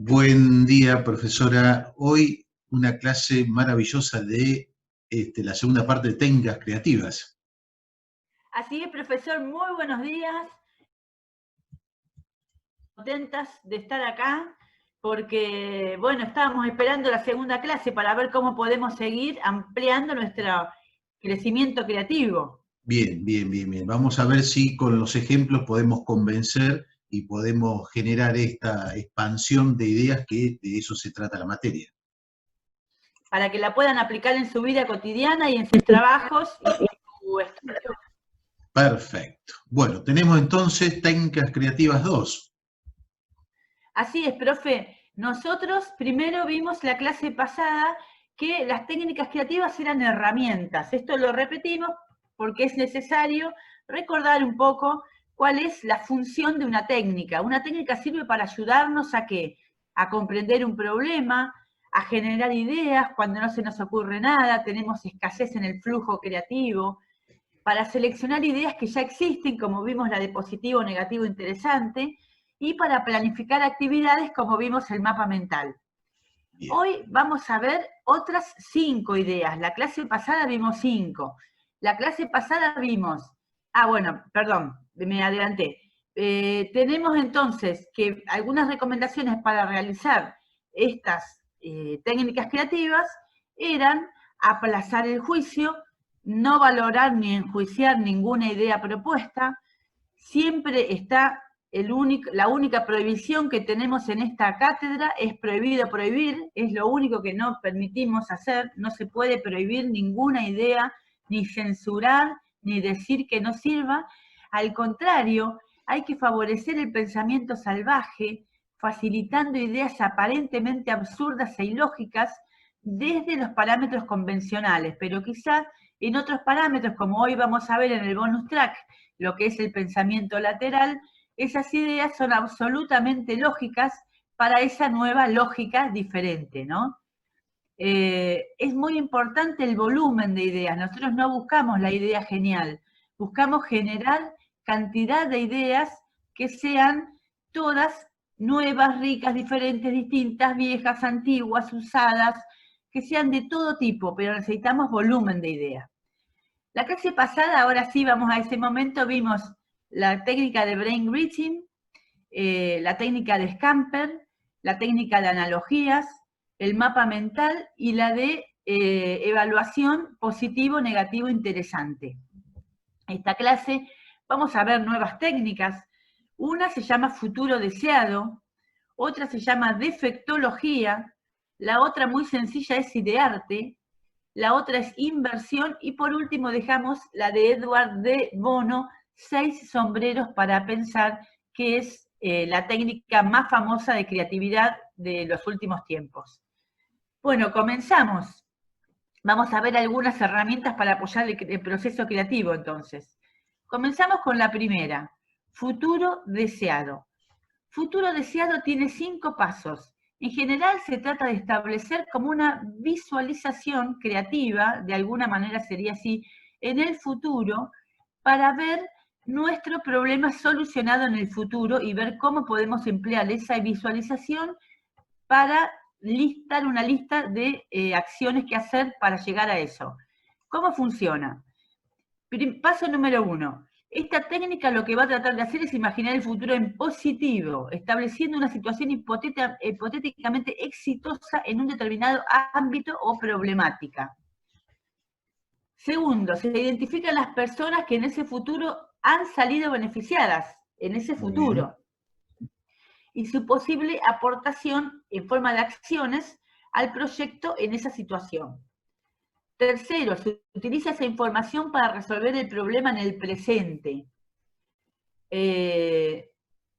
Buen día, profesora. Hoy una clase maravillosa de la segunda parte de técnicas creativas. Así es, profesor, muy buenos días. Contentas de estar acá porque, bueno, estábamos esperando la segunda clase para ver cómo podemos seguir ampliando nuestro crecimiento creativo. Bien, bien, bien, bien. Vamos a ver si con los ejemplos podemos convencer y podemos generar esta expansión de ideas, que de eso se trata la materia. Para que la puedan aplicar en su vida cotidiana y en sus trabajos y en su estudio. Perfecto. Bueno, tenemos entonces técnicas creativas 2. Así es, profe. Nosotros primero vimos la clase pasada que las técnicas creativas eran herramientas. Esto lo repetimos porque es necesario recordar un poco cuál es la función de una técnica. Una técnica sirve para ayudarnos a ¿qué? A comprender un problema, a generar ideas cuando no se nos ocurre nada, tenemos escasez en el flujo creativo, para seleccionar ideas que ya existen, como vimos la de positivo, negativo, interesante, y para planificar actividades, como vimos el mapa mental. Bien. Hoy vamos a ver otras 5 ideas. La clase pasada vimos 5. La clase pasada vimos... perdón, me adelanté. Tenemos entonces que algunas recomendaciones para realizar estas técnicas creativas eran aplazar el juicio, no valorar ni enjuiciar ninguna idea propuesta. Siempre está la única prohibición que tenemos en esta cátedra es prohibido prohibir, es lo único que no permitimos hacer, no se puede prohibir ninguna idea, ni censurar, ni decir que no sirva. Al contrario, hay que favorecer el pensamiento salvaje, facilitando ideas aparentemente absurdas e ilógicas desde los parámetros convencionales, pero quizás en otros parámetros, como hoy vamos a ver en el bonus track, lo que es el pensamiento lateral, esas ideas son absolutamente lógicas para esa nueva lógica diferente, ¿no? Es muy importante el volumen de ideas. Nosotros no buscamos la idea genial, buscamos generar cantidad de ideas que sean todas nuevas, ricas, diferentes, distintas, viejas, antiguas, usadas, que sean de todo tipo, pero necesitamos volumen de ideas. La clase pasada, ahora sí vamos a ese momento, vimos la técnica de brain reaching, la técnica de Scamper, la técnica de analogías, el mapa mental y la de evaluación positivo, negativo, interesante. Esta clase vamos a ver nuevas técnicas. Una se llama futuro deseado, otra se llama defectología, la otra muy sencilla es idearte, la otra es inversión, y por último dejamos la de Edward de Bono, 6 sombreros para pensar, que es la técnica más famosa de creatividad de los últimos tiempos. Bueno, comenzamos. Vamos a ver algunas herramientas para apoyar el proceso creativo, entonces. Comenzamos con la primera, futuro deseado. Futuro deseado tiene 5 pasos. En general se trata de establecer como una visualización creativa, de alguna manera sería así, en el futuro, para ver nuestro problema solucionado en el futuro y ver cómo podemos emplear esa visualización para listar una lista de acciones que hacer para llegar a eso. ¿Cómo funciona? Paso número 1. Esta técnica lo que va a tratar de hacer es imaginar el futuro en positivo, estableciendo una situación hipotéticamente exitosa en un determinado ámbito o problemática. Segundo, se identifican las personas que en ese futuro han salido beneficiadas, en ese futuro, y su posible aportación en forma de acciones al proyecto en esa situación. Tercero, se utiliza esa información para resolver el problema en el presente.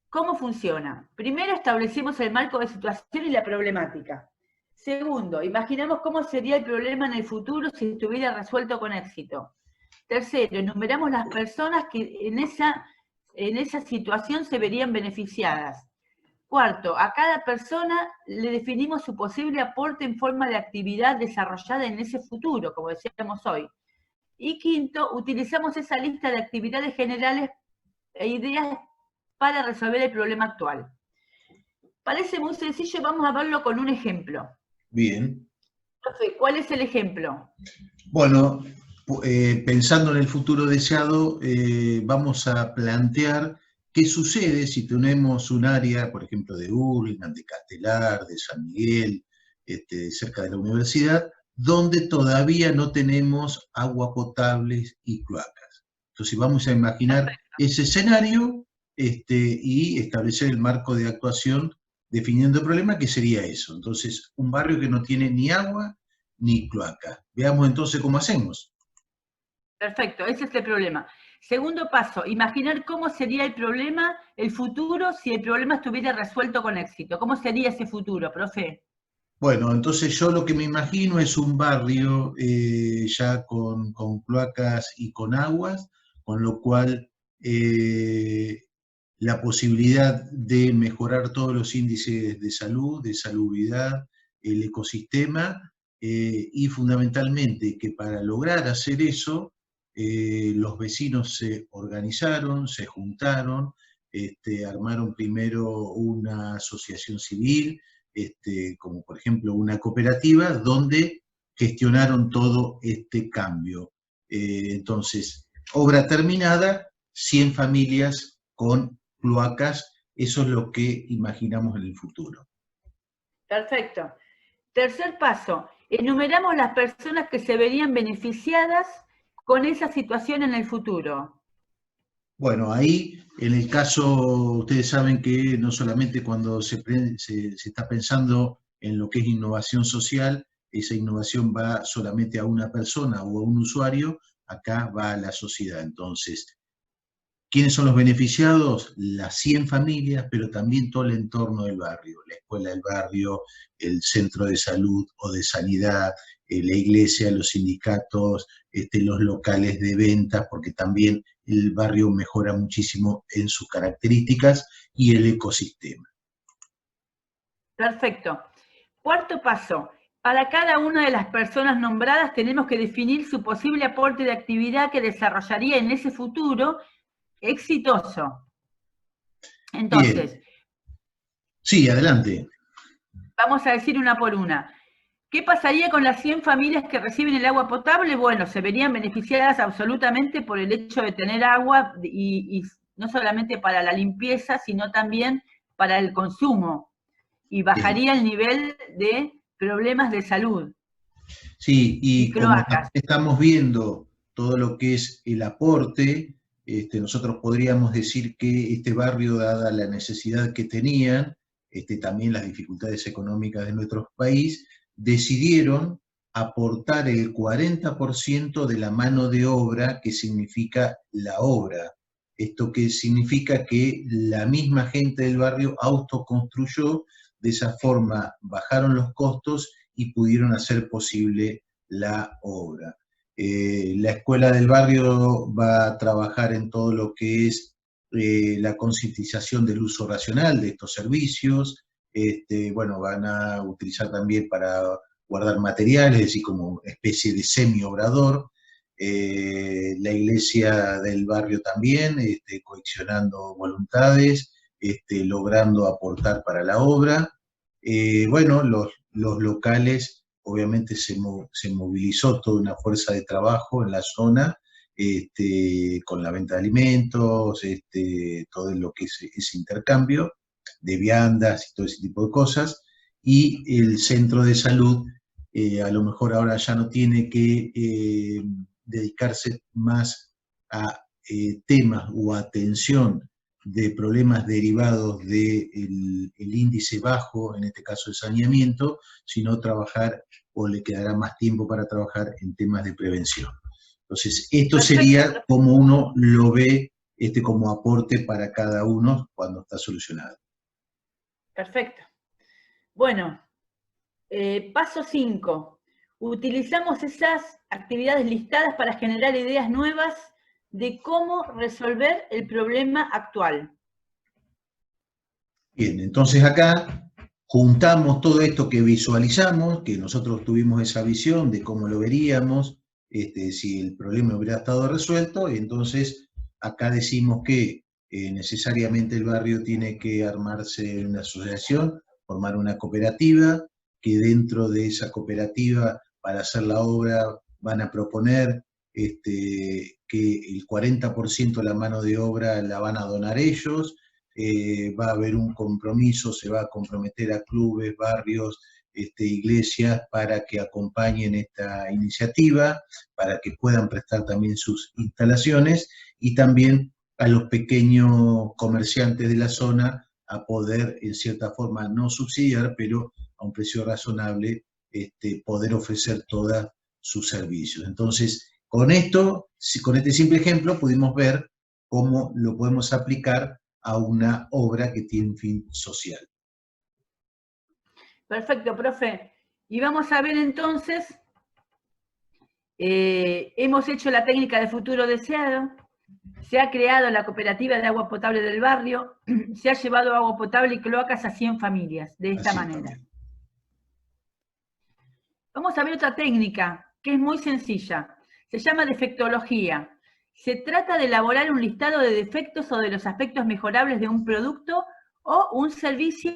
¿Cómo funciona? Primero, establecemos el marco de situación y la problemática. Segundo, imaginamos cómo sería el problema en el futuro si estuviera resuelto con éxito. Tercero, enumeramos las personas que en esa situación se verían beneficiadas. Cuarto, a cada persona le definimos su posible aporte en forma de actividad desarrollada en ese futuro, como decíamos hoy. Y quinto, utilizamos esa lista de actividades generales e ideas para resolver el problema actual. Parece muy sencillo, vamos a verlo con un ejemplo. Bien. Profe, ¿cuál es el ejemplo? Bueno, pensando en el futuro deseado, vamos a plantear qué sucede si tenemos un área, por ejemplo, de Hurlingham, de Castelar, de San Miguel, cerca de la universidad, donde todavía no tenemos agua potable y cloacas. Entonces vamos a imaginar ese escenario y establecer el marco de actuación definiendo el problema, que sería eso. Entonces, un barrio que no tiene ni agua ni cloaca. Veamos entonces cómo hacemos. Perfecto, ese es el problema. Segundo paso, imaginar cómo sería el problema, el futuro, si el problema estuviera resuelto con éxito. ¿Cómo sería ese futuro, profe? Bueno, entonces yo lo que me imagino es un barrio ya con cloacas y con aguas, con lo cual la posibilidad de mejorar todos los índices de salud, de salubridad, el ecosistema, y fundamentalmente que para lograr hacer eso, los vecinos se organizaron, se juntaron, armaron primero una asociación civil, como por ejemplo una cooperativa, donde gestionaron todo este cambio. Entonces, obra terminada, 100 familias con cloacas, eso es lo que imaginamos en el futuro. Perfecto. Tercer paso, enumeramos las personas que se verían beneficiadas con esa situación en el futuro. Bueno, ahí en el caso, ustedes saben que no solamente cuando se está pensando en lo que es innovación social, esa innovación va solamente a una persona o a un usuario, acá va a la sociedad. Entonces, ¿quiénes son los beneficiados? Las 100 familias, pero también todo el entorno del barrio, la escuela del barrio, el centro de salud o de sanidad, la iglesia, los sindicatos, los locales de ventas, porque también el barrio mejora muchísimo en sus características, y el ecosistema. Perfecto. Cuarto paso, para cada una de las personas nombradas tenemos que definir su posible aporte de actividad que desarrollaría en ese futuro exitoso. Entonces, bien. Sí, adelante. Vamos a decir una por una. ¿Qué pasaría con las 100 familias que reciben el agua potable? Bueno, se verían beneficiadas absolutamente por el hecho de tener agua y no solamente para la limpieza, sino también para el consumo. Y bajaría el nivel de problemas de salud. Sí, y como Cloacas. estamos viendo todo lo que es el aporte, nosotros podríamos decir que este barrio, dada la necesidad que tenían, también las dificultades económicas de nuestro país, decidieron aportar el 40% de la mano de obra que significa la obra. Esto que significa que la misma gente del barrio autoconstruyó, de esa forma bajaron los costos y pudieron hacer posible la obra. La escuela del barrio va a trabajar en todo lo que es la concientización del uso racional de estos servicios. Bueno, van a utilizar también para guardar materiales, es decir, como especie de semi-obrador. La iglesia del barrio también, coleccionando voluntades, logrando aportar para la obra. Bueno, los locales, obviamente se movilizó toda una fuerza de trabajo en la zona, con la venta de alimentos, todo lo que es ese intercambio de viandas y todo ese tipo de cosas, y el centro de salud a lo mejor ahora ya no tiene que dedicarse más a temas o atención de problemas derivados del índice bajo, en este caso el saneamiento, sino trabajar, o le quedará más tiempo para trabajar en temas de prevención. Entonces, esto sería como uno lo ve como aporte para cada uno cuando está solucionado. Perfecto. Bueno, paso 5. Utilizamos esas actividades listadas para generar ideas nuevas de cómo resolver el problema actual. Bien, entonces acá juntamos todo esto que visualizamos, que nosotros tuvimos esa visión de cómo lo veríamos, si el problema hubiera estado resuelto, y entonces acá decimos que necesariamente el barrio tiene que armarse en una asociación, formar una cooperativa, que dentro de esa cooperativa, para hacer la obra, van a proponer que el 40% de la mano de obra la van a donar ellos, va a haber un compromiso, se va a comprometer a clubes, barrios, iglesias para que acompañen esta iniciativa, para que puedan prestar también sus instalaciones, y también a los pequeños comerciantes de la zona a poder, en cierta forma, no subsidiar, pero a un precio razonable, poder ofrecer todos sus servicios. Entonces, con esto, con este simple ejemplo, pudimos ver cómo lo podemos aplicar a una obra que tiene un fin social. Perfecto, profe. Y vamos a ver entonces, hemos hecho la técnica de futuro deseado, se ha creado la cooperativa de agua potable del barrio, se ha llevado agua potable y cloacas a 100 familias, de esta manera. También. Vamos a ver otra técnica, que es muy sencilla. Se llama defectología. Se trata de elaborar un listado de defectos o de los aspectos mejorables de un producto o un servicio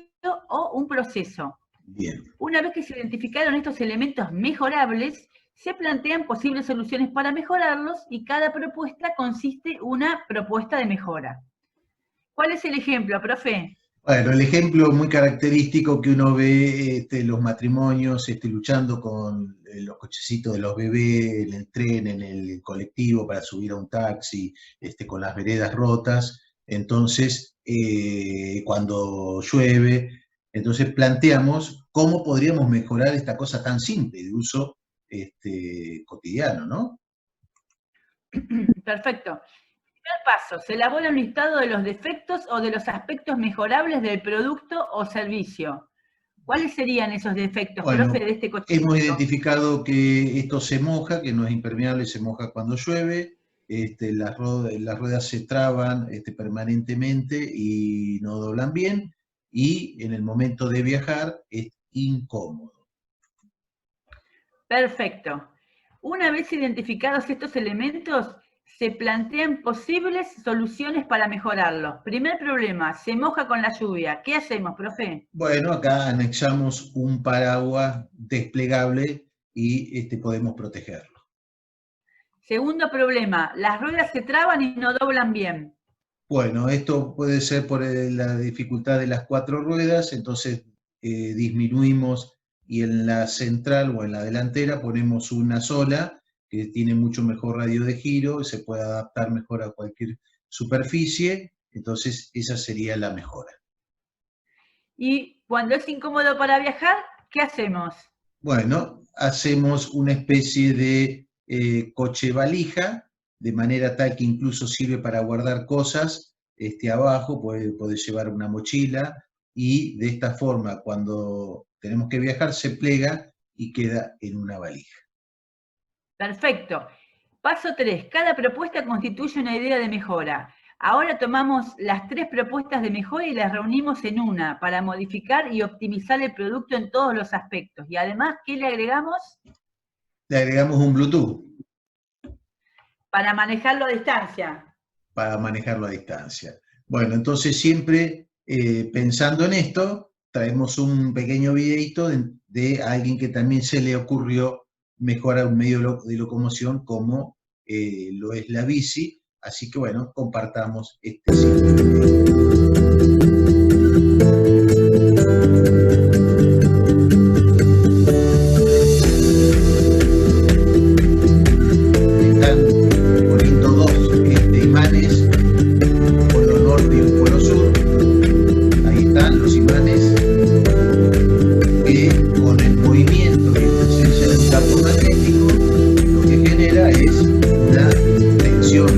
o un proceso. Bien. Una vez que se identificaron estos elementos mejorables, se plantean posibles soluciones para mejorarlos y cada propuesta consiste en una propuesta de mejora. ¿Cuál es el ejemplo, profe? Bueno, el ejemplo muy característico que uno ve los matrimonios luchando con los cochecitos de los bebés, en el tren, en el colectivo para subir a un taxi, con las veredas rotas. Entonces, cuando llueve, entonces planteamos cómo podríamos mejorar esta cosa tan simple de uso cotidiano, ¿no? Perfecto. Primer paso, se elabora un listado de los defectos o de los aspectos mejorables del producto o servicio. ¿Cuáles serían esos defectos, bueno, profe, de este cochecito? Hemos identificado que esto se moja, que no es impermeable, se moja cuando llueve, las ruedas se traban permanentemente y no doblan bien, y en el momento de viajar es incómodo. Perfecto. Una vez identificados estos elementos, se plantean posibles soluciones para mejorarlo. Primer problema, se moja con la lluvia. ¿Qué hacemos, profe? Bueno, acá anexamos un paraguas desplegable y podemos protegerlo. Segundo problema, las ruedas se traban y no doblan bien. Bueno, esto puede ser por la dificultad de las 4 ruedas, entonces disminuimos y en la central o en la delantera ponemos una sola, que tiene mucho mejor radio de giro, se puede adaptar mejor a cualquier superficie, entonces esa sería la mejora. Y cuando es incómodo para viajar, ¿qué hacemos? Bueno, hacemos una especie de coche valija, de manera tal que incluso sirve para guardar cosas abajo, puede llevar una mochila, y de esta forma cuando tenemos que viajar se plega y queda en una valija. Perfecto. Paso 3. Cada propuesta constituye una idea de mejora. Ahora tomamos las 3 propuestas de mejora y las reunimos en una para modificar y optimizar el producto en todos los aspectos. Y además, ¿qué le agregamos? Le agregamos un Bluetooth. Para manejarlo a distancia. Para manejarlo a distancia. Bueno, entonces siempre pensando en esto, traemos un pequeño videito de alguien que también se le ocurrió mejorar un medio de locomoción como lo es la bici, así que bueno, compartamos este Están poniendo 2 imanes, un polo norte y un polo sur. Ahí están los imanes que con el movimiento y la presencia del campo magnético lo que genera es una tensión.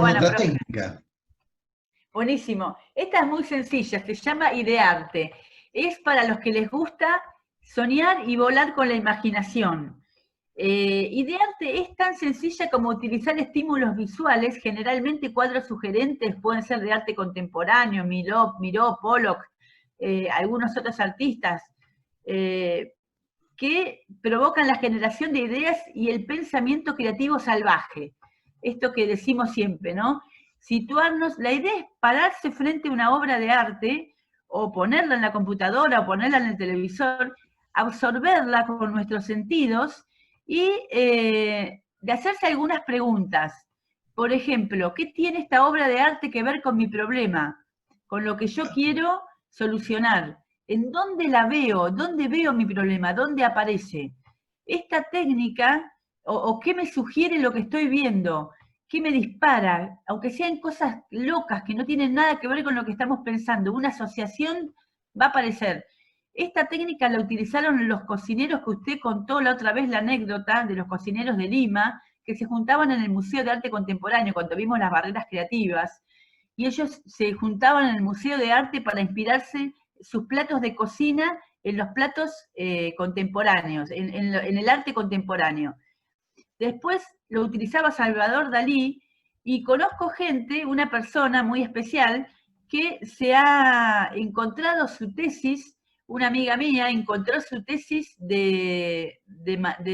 con Bueno, otra profe, técnica. buenísimo. Esta es muy sencilla, se llama idearte. Es para los que les gusta soñar y volar con la imaginación. Idearte es tan sencilla como utilizar estímulos visuales, generalmente cuadros sugerentes, pueden ser de arte contemporáneo, Miró, Pollock, algunos otros artistas, que provocan la generación de ideas y el pensamiento creativo salvaje. Esto que decimos siempre, ¿no? Situarnos, la idea es pararse frente a una obra de arte, o ponerla en la computadora, o ponerla en el televisor, absorberla con nuestros sentidos, y de hacerse algunas preguntas. Por ejemplo, ¿qué tiene esta obra de arte que ver con mi problema? Con lo que yo quiero solucionar. ¿En dónde la veo? ¿Dónde veo mi problema? ¿Dónde aparece? Esta técnica, o qué me sugiere lo que estoy viendo, qué me dispara, aunque sean cosas locas que no tienen nada que ver con lo que estamos pensando, una asociación va a aparecer. Esta técnica la utilizaron los cocineros que usted contó la otra vez, la anécdota de los cocineros de Lima, que se juntaban en el Museo de Arte Contemporáneo cuando vimos las barreras creativas, y ellos se juntaban en el Museo de Arte para inspirarse sus platos de cocina en los platos contemporáneos, en el arte contemporáneo. Después lo utilizaba Salvador Dalí, y conozco gente, una persona muy especial, que se ha encontrado su tesis, una amiga mía encontró su tesis de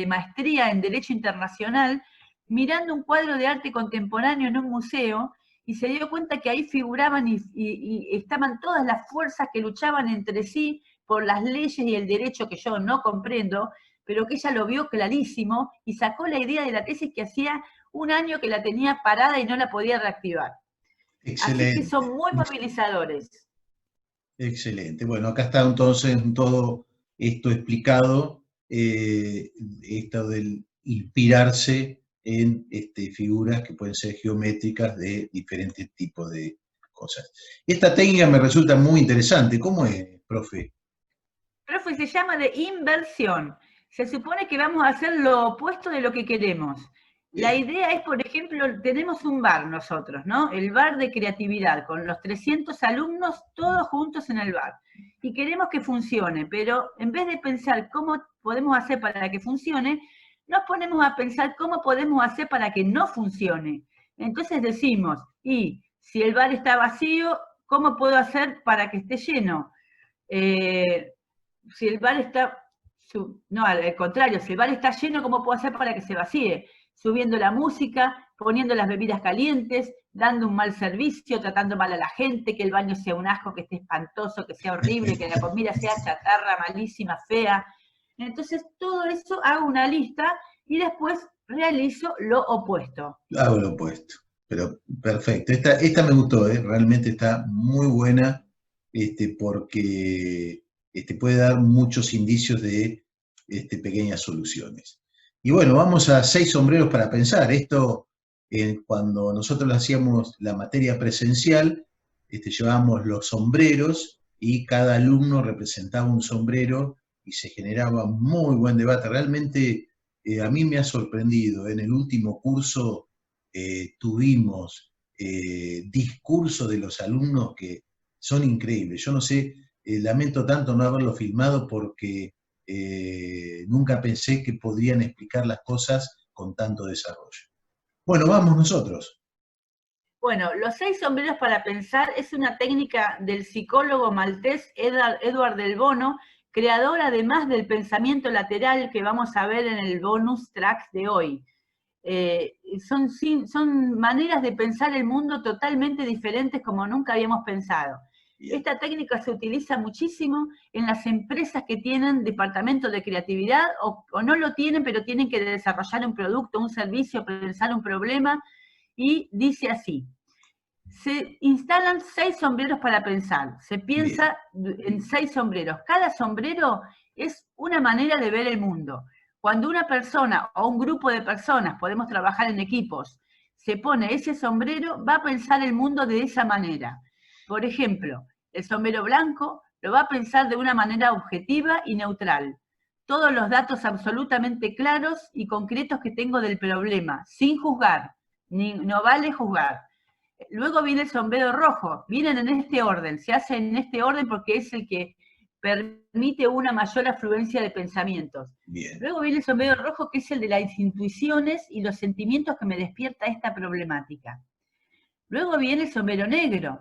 maestría en Derecho Internacional, mirando un cuadro de arte contemporáneo en un museo, y se dio cuenta que ahí figuraban y estaban todas las fuerzas que luchaban entre sí por las leyes y el derecho que yo no comprendo, pero que ella lo vio clarísimo y sacó la idea de la tesis que hacía un año que la tenía parada y no la podía reactivar. Así que Excelente, son muy movilizadores. excelente. Bueno, acá está entonces todo esto explicado, esto del inspirarse en figuras que pueden ser geométricas de diferentes tipos de cosas. Esta técnica me resulta muy interesante. ¿Cómo es, profe? Profe, se llama de inversión. Se supone que vamos a hacer lo opuesto de lo que queremos. La Bien, idea es, por ejemplo, tenemos un bar nosotros, ¿no? El bar de creatividad, con los 300 alumnos todos juntos en el bar. Y queremos que funcione, pero en vez de pensar cómo podemos hacer para que funcione, nos ponemos a pensar cómo podemos hacer para que no funcione. Entonces decimos, y si el bar está vacío, ¿cómo puedo hacer para que esté lleno? Si el bar está, no, al contrario, si el bar está lleno, ¿cómo puedo hacer para que se vacíe? Subiendo la música, poniendo las bebidas calientes, dando un mal servicio, tratando mal a la gente, que el baño sea un asco, que esté espantoso, que sea horrible, que la comida sea chatarra, malísima, fea. Entonces, todo eso hago una lista y después realizo lo opuesto. hago lo opuesto. Pero perfecto. Esta me gustó, realmente está muy buena, porque puede dar muchos indicios de pequeñas soluciones. Y bueno, vamos a 6 sombreros para pensar. Esto, cuando nosotros hacíamos la materia presencial, llevábamos los sombreros y cada alumno representaba un sombrero y se generaba muy buen debate. Realmente a mí me ha sorprendido. En el último curso tuvimos discursos de los alumnos que son increíbles. Yo no sé, lamento tanto no haberlo filmado porque nunca pensé que podrían explicar las cosas con tanto desarrollo. Bueno, vamos nosotros. Bueno, los 6 sombreros para pensar es una técnica del psicólogo maltés Edward Del Bono, creador además del pensamiento lateral que vamos a ver en el bonus track de hoy. Son maneras de pensar el mundo totalmente diferentes como nunca habíamos pensado. Bien. Esta técnica se utiliza muchísimo en las empresas que tienen departamento de creatividad o no lo tienen, pero tienen que desarrollar un producto, un servicio, pensar un problema, y dice así: se instalan 6 sombreros para pensar, se piensa en 6 sombreros. Cada sombrero es una manera de ver el mundo. Cuando una persona o un grupo de personas, podemos trabajar en equipos, se pone ese sombrero, va a pensar el mundo de esa manera. Por ejemplo, el sombrero blanco lo va a pensar de una manera objetiva y neutral. Todos los datos absolutamente claros y concretos que tengo del problema, sin juzgar, no vale juzgar. Luego viene el sombrero rojo. Vienen en este orden, se hace en este orden porque es el que permite una mayor afluencia de pensamientos. Bien. Luego viene el sombrero rojo, que es el de las intuiciones y los sentimientos que me despierta esta problemática. Luego viene el sombrero negro.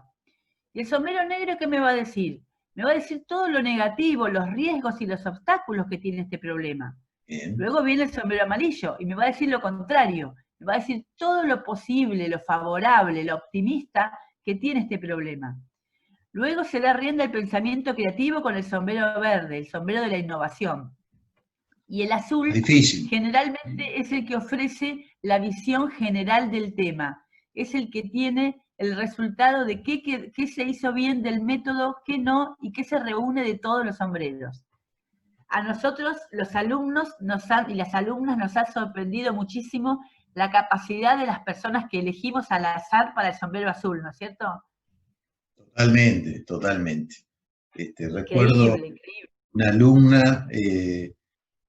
¿Y el sombrero negro qué me va a decir? Me va a decir todo lo negativo, los riesgos y los obstáculos que tiene este problema. Bien. Luego viene el sombrero amarillo y me va a decir lo contrario. Me va a decir todo lo posible, lo favorable, lo optimista que tiene este problema. Luego se da rienda al pensamiento creativo con el sombrero verde, el sombrero de la innovación. Y el azul Difícil. generalmente es el que ofrece la visión general del tema. Es el que tiene el resultado de qué se hizo bien del método, qué no, y qué se reúne de todos los sombreros. A nosotros, los alumnos y las alumnas, nos ha sorprendido muchísimo la capacidad de las personas que elegimos al azar para el sombrero azul, ¿no es cierto? Totalmente, totalmente. Recuerdo Increíble. una alumna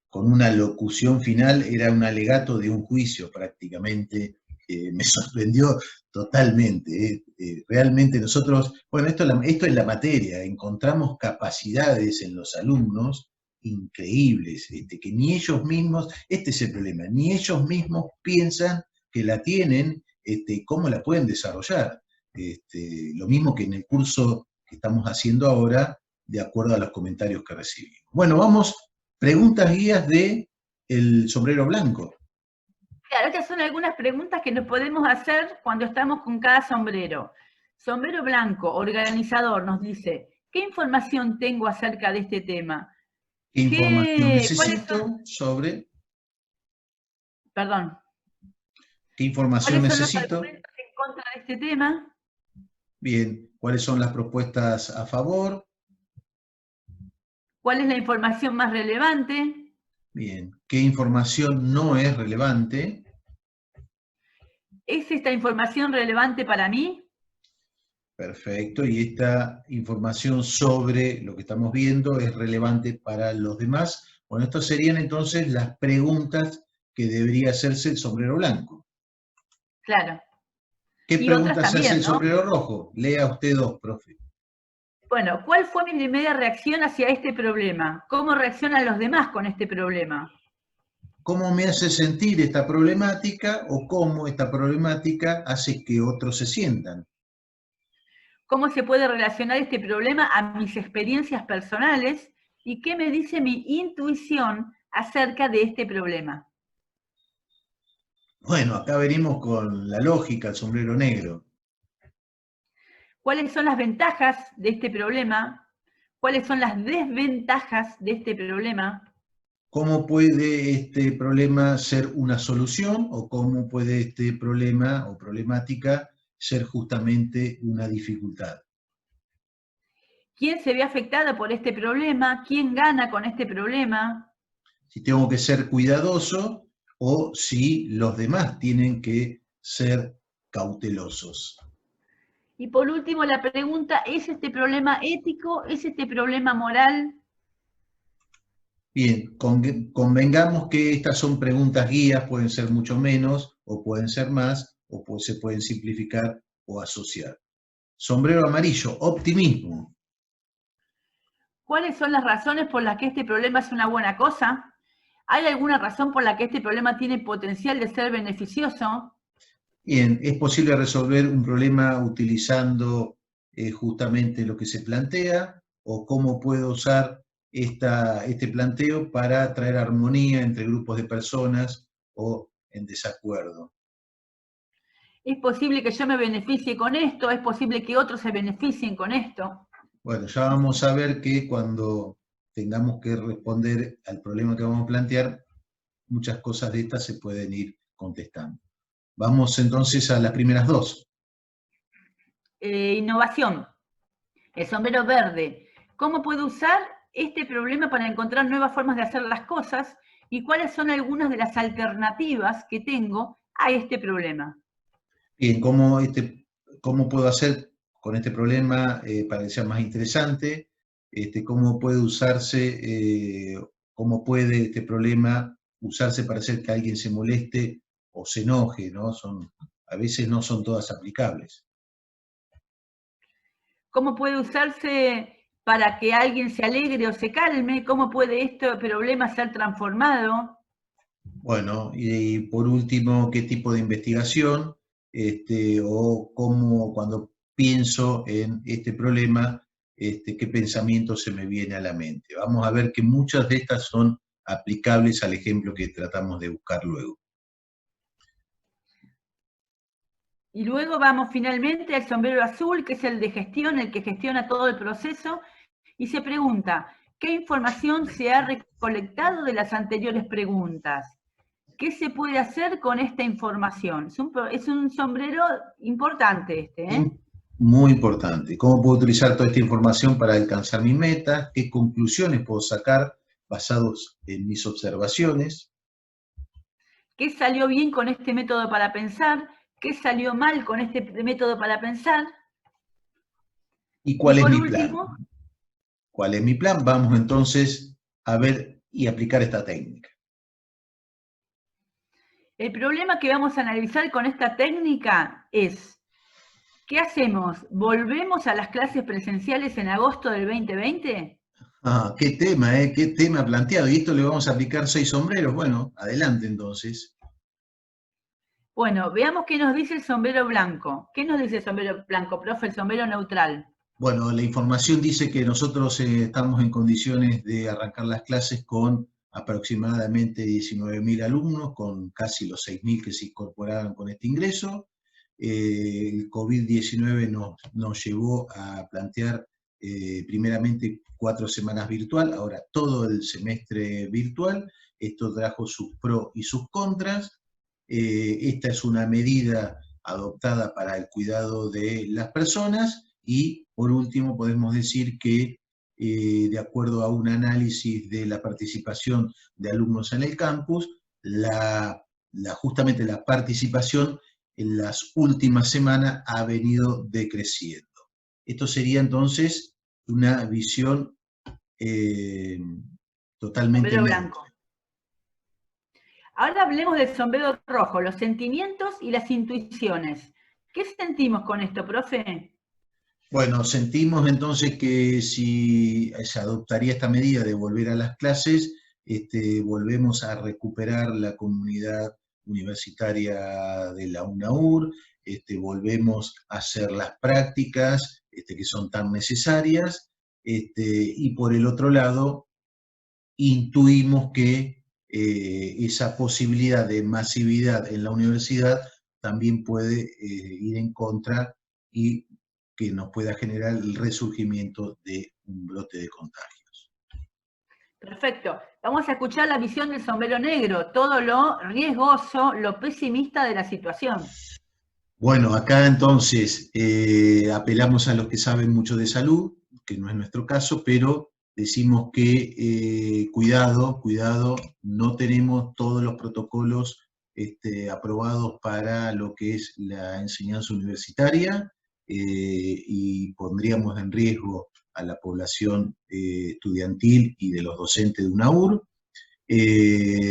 con una locución final, era un alegato de un juicio prácticamente, me sorprendió totalmente. Realmente nosotros, bueno, esto es la materia, encontramos capacidades en los alumnos increíbles, que ni ellos mismos, este es el problema, ni ellos mismos piensan que la tienen, cómo la pueden desarrollar. Lo mismo que en el curso que estamos haciendo ahora, de acuerdo a los comentarios que recibimos. Bueno, vamos, preguntas guías de el sombrero blanco. Claro, estas son algunas preguntas que nos podemos hacer cuando estamos con cada sombrero. Sombrero blanco, organizador, nos dice, ¿qué información tengo acerca de este tema? ¿Qué información necesito sobre? Perdón. ¿Qué información ¿Cuáles son necesito? los argumentos en contra de este tema? Bien, ¿cuáles son las propuestas a favor? ¿Cuál es la información más relevante? Bien, ¿qué información no es relevante? ¿Es esta información relevante para mí? Perfecto, y esta información sobre lo que estamos viendo es relevante para los demás. Bueno, estas serían entonces las preguntas que debería hacerse el sombrero blanco. Claro. ¿Qué Y otras preguntas se hace también, el ¿no? sombrero rojo? Lea usted dos, profe. Bueno, ¿cuál fue mi primera reacción hacia este problema? ¿Cómo reaccionan los demás con este problema? ¿Cómo me hace sentir esta problemática o cómo esta problemática hace que otros se sientan? ¿Cómo se puede relacionar este problema a mis experiencias personales? ¿Y qué me dice mi intuición acerca de este problema? Bueno, acá venimos con la lógica, el sombrero negro. ¿Cuáles son las ventajas de este problema? ¿Cuáles son las desventajas de este problema? ¿Cómo puede este problema ser una solución o cómo puede este problema o problemática ser justamente una dificultad? ¿Quién se ve afectado por este problema? ¿Quién gana con este problema? Si tengo que ser cuidadoso o si los demás tienen que ser cautelosos. Y por último, la pregunta, ¿es este problema ético? ¿Es este problema moral? Bien, convengamos que estas son preguntas guías, pueden ser mucho menos o pueden ser más, o se pueden simplificar o asociar. Sombrero amarillo, optimismo. ¿Cuáles son las razones por las que este problema es una buena cosa? ¿Hay alguna razón por la que este problema tiene potencial de ser beneficioso? Bien, ¿es posible resolver un problema utilizando justamente lo que se plantea? ¿O cómo puedo usar este planteo para traer armonía entre grupos de personas o en desacuerdo? ¿Es posible que yo me beneficie con esto? ¿Es posible que otros se beneficien con esto? Bueno, ya vamos a ver que cuando tengamos que responder al problema que vamos a plantear, muchas cosas de estas se pueden ir contestando. Vamos entonces a las primeras dos. Innovación. El sombrero verde. ¿Cómo puedo usar este problema para encontrar nuevas formas de hacer las cosas? ¿Y cuáles son algunas de las alternativas que tengo a este problema? Bien, ¿cómo puedo hacer con este problema para que sea más interesante? ¿Cómo puede usarse, cómo puede este problema usarse para hacer que alguien se moleste o se enoje, ¿no? A veces no son todas aplicables. ¿Cómo puede usarse para que alguien se alegre o se calme? ¿Cómo puede este problema ser transformado? Bueno, y por último, ¿qué tipo de investigación? O cómo, cuando pienso en este problema, qué pensamiento se me viene a la mente. Vamos a ver que muchas de estas son aplicables al ejemplo que tratamos de buscar luego. Y luego vamos finalmente al sombrero azul, que es el de gestión, el que gestiona todo el proceso, y se pregunta, ¿qué información se ha recolectado de las anteriores preguntas? ¿Qué se puede hacer con esta información? Es un sombrero importante este, ¿eh? Muy importante. ¿Cómo puedo utilizar toda esta información para alcanzar mis metas? ¿Qué conclusiones puedo sacar basados en mis observaciones? ¿Qué salió bien con este método para pensar? ¿Qué salió mal con este método para pensar? ¿Y Y cuál es por mi plan? último, ¿Cuál es mi plan? Vamos entonces a ver y aplicar esta técnica. el problema que vamos a analizar con esta técnica es, ¿qué hacemos? ¿Volvemos a las clases presenciales en agosto del 2020? Ah, qué tema, ¿eh? Qué tema planteado. Y esto le vamos a aplicar 6 sombreros. Bueno, adelante entonces. Bueno, veamos qué nos dice el sombrero blanco. ¿Qué nos dice el sombrero blanco, profe? El sombrero neutral. Bueno, la información dice que nosotros estamos en condiciones de arrancar las clases con aproximadamente 19.000 alumnos, con casi los 6.000 que se incorporaron con este ingreso. El COVID-19 nos llevó a plantear primeramente 4 semanas virtual, ahora todo el semestre virtual. Esto trajo sus pros y sus contras. Esta es una medida adoptada para el cuidado de las personas. Y por último, podemos decir que de acuerdo a un análisis de la participación de alumnos en el campus, justamente la participación en las últimas semanas ha venido decreciendo. Esto sería entonces una visión totalmente Sombrero neutra. blanco. Ahora hablemos del sombrero rojo, los sentimientos y las intuiciones. ¿Qué sentimos con esto, profe? Bueno, sentimos entonces que si se adoptaría esta medida de volver a las clases, volvemos a recuperar la comunidad universitaria de la UNAUR, volvemos a hacer las prácticas que son tan necesarias, y por el otro lado, intuimos que esa posibilidad de masividad en la universidad también puede ir en contra y que nos pueda generar el resurgimiento de un brote de contagios. Perfecto. Vamos a escuchar la visión del sombrero negro, todo lo riesgoso, lo pesimista de la situación. Bueno, acá entonces apelamos a los que saben mucho de salud, que no es nuestro caso, pero decimos que cuidado, no tenemos todos los protocolos aprobados para lo que es la enseñanza universitaria, y pondríamos en riesgo a la población estudiantil y de los docentes de UNAUR.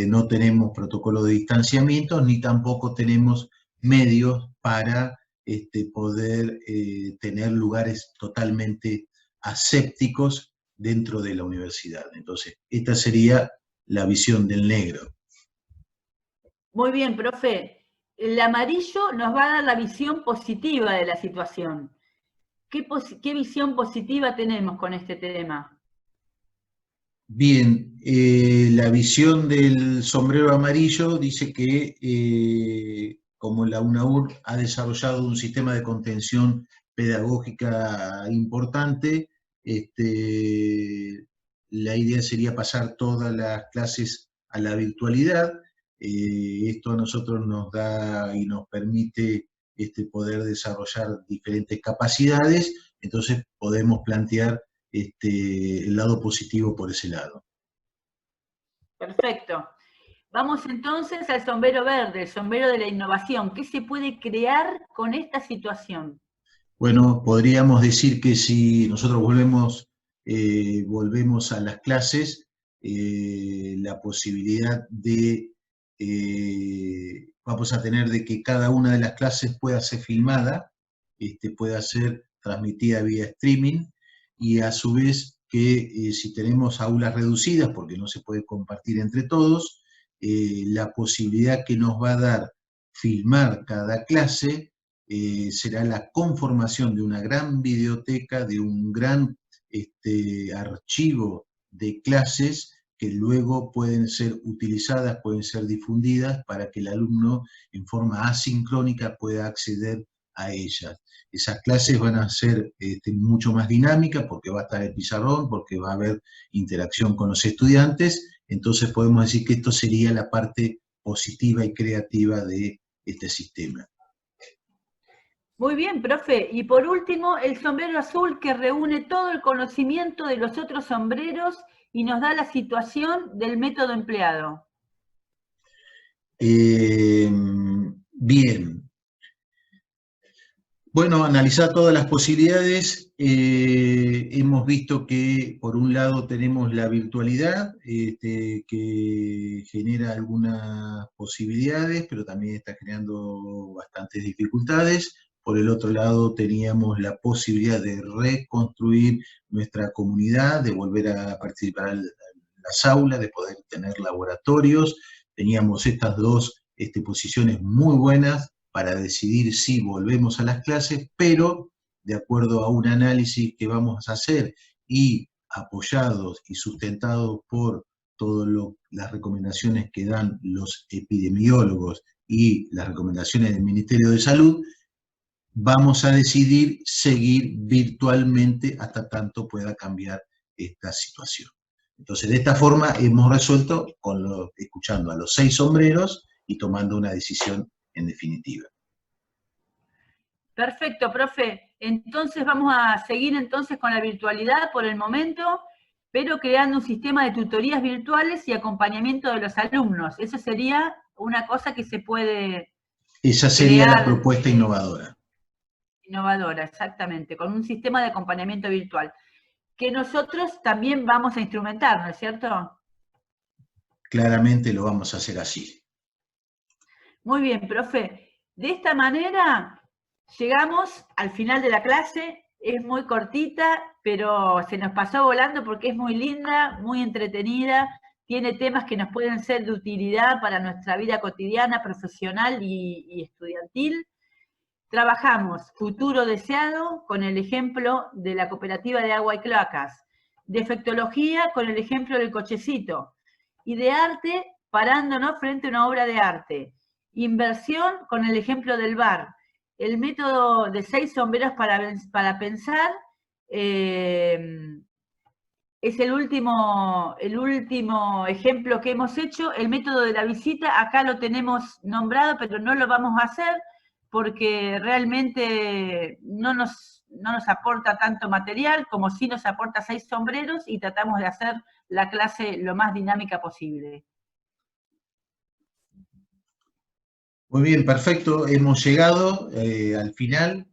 No tenemos protocolo de distanciamiento, ni tampoco tenemos medios para poder tener lugares totalmente asépticos dentro de la universidad. Entonces, esta sería la visión del negro. Muy bien, profe. El amarillo nos va a dar la visión positiva de la situación. ¿Qué visión positiva tenemos con este tema? Bien, la visión del sombrero amarillo dice que como la UNAUR ha desarrollado un sistema de contención pedagógica importante, la idea sería pasar todas las clases a la virtualidad. Esto a nosotros nos da y nos permite poder desarrollar diferentes capacidades, entonces podemos plantear el lado positivo por ese lado. Perfecto. Vamos entonces al sombrero verde, el sombrero de la innovación. ¿Qué se puede crear con esta situación? Bueno, podríamos decir que si nosotros volvemos a las clases, la posibilidad vamos a tener de que cada una de las clases pueda ser filmada, pueda ser transmitida vía streaming, y a su vez que si tenemos aulas reducidas, porque no se puede compartir entre todos, la posibilidad que nos va a dar filmar cada clase será la conformación de una gran videoteca, de un gran archivo de clases que luego pueden ser utilizadas, pueden ser difundidas para que el alumno en forma asincrónica pueda acceder a ellas. Esas clases van a ser mucho más dinámicas porque va a estar el pizarrón, porque va a haber interacción con los estudiantes, entonces podemos decir que esto sería la parte positiva y creativa de este sistema. Muy bien, profe. Y por último, el sombrero azul que reúne todo el conocimiento de los otros sombreros y nos da la situación del método empleado. Bien. Bueno, analizar todas las posibilidades. Hemos visto que, por un lado, tenemos la virtualidad, que genera algunas posibilidades, pero también está creando bastantes dificultades. Por el otro lado, teníamos la posibilidad de reconstruir nuestra comunidad, de volver a participar en las aulas, de poder tener laboratorios. Teníamos estas dos posiciones muy buenas para decidir si volvemos a las clases, pero de acuerdo a un análisis que vamos a hacer y apoyados y sustentados por todas las recomendaciones que dan los epidemiólogos y las recomendaciones del Ministerio de Salud, vamos a decidir seguir virtualmente hasta tanto pueda cambiar esta situación. Entonces, de esta forma hemos resuelto escuchando a los 6 sombreros y tomando una decisión en definitiva. Perfecto, profe. Entonces vamos a seguir entonces con la virtualidad por el momento, pero creando un sistema de tutorías virtuales y acompañamiento de los alumnos. Eso sería una cosa que se puede Esa sería la propuesta innovadora. Innovadora, exactamente, con un sistema de acompañamiento virtual, que nosotros también vamos a instrumentar, ¿no es cierto? Claramente lo vamos a hacer así. Muy bien, profe. De esta manera llegamos al final de la clase. Es muy cortita, pero se nos pasó volando porque es muy linda, muy entretenida. Tiene temas que nos pueden ser de utilidad para nuestra vida cotidiana, profesional y estudiantil. Trabajamos futuro deseado con el ejemplo de la cooperativa de agua y cloacas, de efectología con el ejemplo del cochecito, y de arte parándonos frente a una obra de arte. Inversión con el ejemplo del bar. El método de 6 sombreros para pensar es el último ejemplo que hemos hecho. El método de la visita, acá lo tenemos nombrado, pero no lo vamos a hacer porque realmente no nos aporta tanto material, como sí nos aporta 6 sombreros, y tratamos de hacer la clase lo más dinámica posible. Muy bien, perfecto. Hemos llegado al final.